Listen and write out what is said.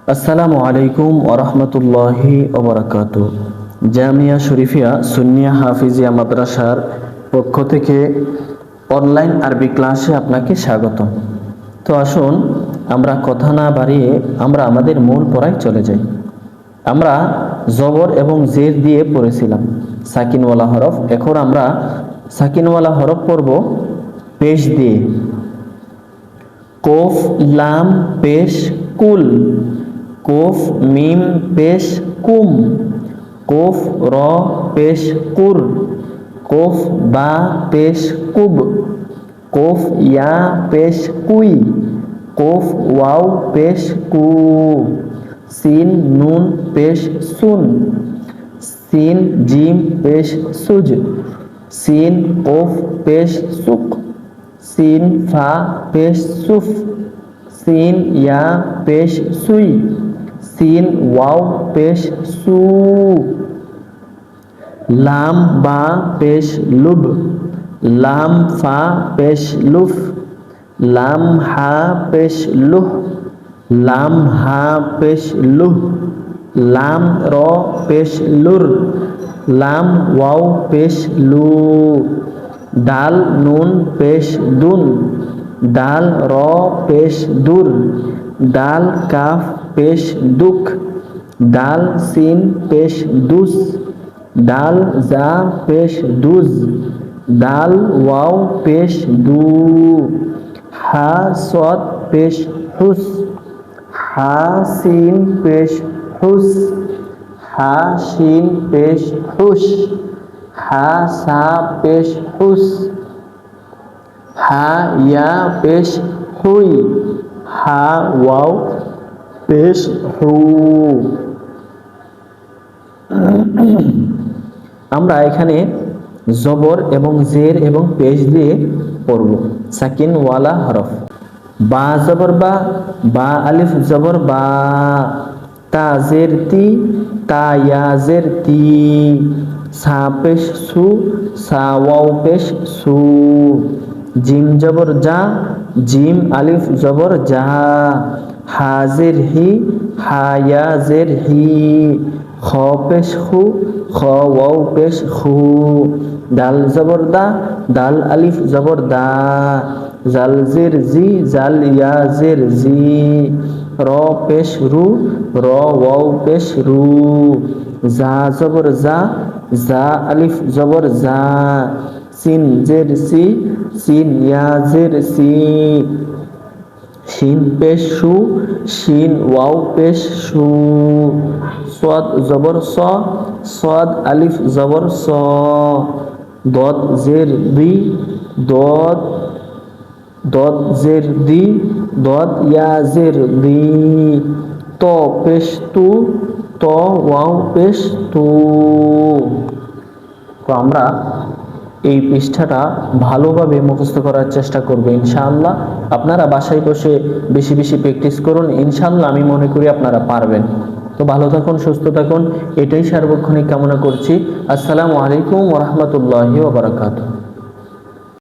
আসসালামু আলাইকুম ওয়া রাহমাতুল্লাহি ওয়া বারাকাতুহু। জামিয়া শরীফিয়া সুন্নিয়া হাফিজিয়া মাদ্রাসার পক্ষ থেকে অনলাইন আরবি ক্লাসে আপনাকে স্বাগতম। তো আসুন আমরা কথা না বাড়িয়ে আমরা আমাদের মূল পড়ায় চলে যাই। আমরা জবর এবং জের দিয়ে পড়েছিলাম সাকিনওয়ালা হরফ। এখন আমরা সাকিনওয়ালা হরফ পড়ব পেশ দিয়ে। কোফ লাম পেশ কুল, কোফ মিম পেশ কুম, কোফ র পেশ কুর, কোফ বা পেশ কুব, কোফ ইয়া পেশ কুই, কোফ ওয়াও পেশ কু, সিন নুন পেশ সুন, সিন জিম পেশ সুজ, সিন কোফ পেশ সুক, সিন ফা পেশ সুফ, সিন ইয়া পেশ সুই, সিন ওয়াও পেশ সু, লাম বা পেশ লুব, লাম ফা পেশ লুফ, লাম হা পেশ লুহ, লাম হা পেশ লুহ, লাম র পেশ লুর, লাম ওয়াও পেশ লু, দাল নুন পেশ দুন, দাল র পেশ দুর, দাল কাফ পেশ দুক, দাল সিন পেশ দুস, দাল জা পেশ দুজ, দাল ওয়াও পেশ দু, হা সদ পেশ হুস, হা সিন পেশ হুস, হা শিন পেশ হুস, হা সা পেশ হুস, হা ইয়া পেশ হুই, হা ওয়াও পেশ হু। আমরা এখানে জবর এবং জের এবং পেশ দিয়ে পড়ব সাকিন ওয়ালা হরফ। বা জবর বা, বা আলিফ জবর বা, তা জের তি, তা ইয়া জের তি, সা পেশ সু, সা ওয়াও পেশ সু, জিম জবর যা, জিম আলিফ জবর যা, হা জের হি, হা ইয়া জের হি, খ পেশ খু, খ ওয়াও পেশ খু, দাল জবর দা, দাল আলিফ জবর দা, জাল জের জি, জাল ইয়া জের জি, র পেশ রু, র ওয়াও পেশ রু, জা জবর জা, জা আলিফ জবর জা, সিন জের সি, সিন ইয়া জের সি, শিন পেশ শু, শিন ওয়াও পেশ শু, সদ জবর স, সদ আলিফ জবর স, দদ জের দি, দদ, দদ জের দি, দদ ইয়া জের দি, ত পেশ তু, ত ওয়াও পেশ তু। তো আমরা এই পৃষ্ঠাটা ভালোভাবে মুখস্থ করার চেষ্টা করব ইনশাআল্লাহ। আপনারা বাসায় বসে বেশি বেশি প্র্যাকটিস করুন, ইনশাআল্লাহ আমি মনে করি আপনারা পারবেন। তো ভালো থাকুন, সুস্থ থাকুন, এটাই সার্বক্ষণিক কামনা করছি। আসসালামু আলাইকুম ওয়া রাহমাতুল্লাহি ওয়া বারাকাতুহু।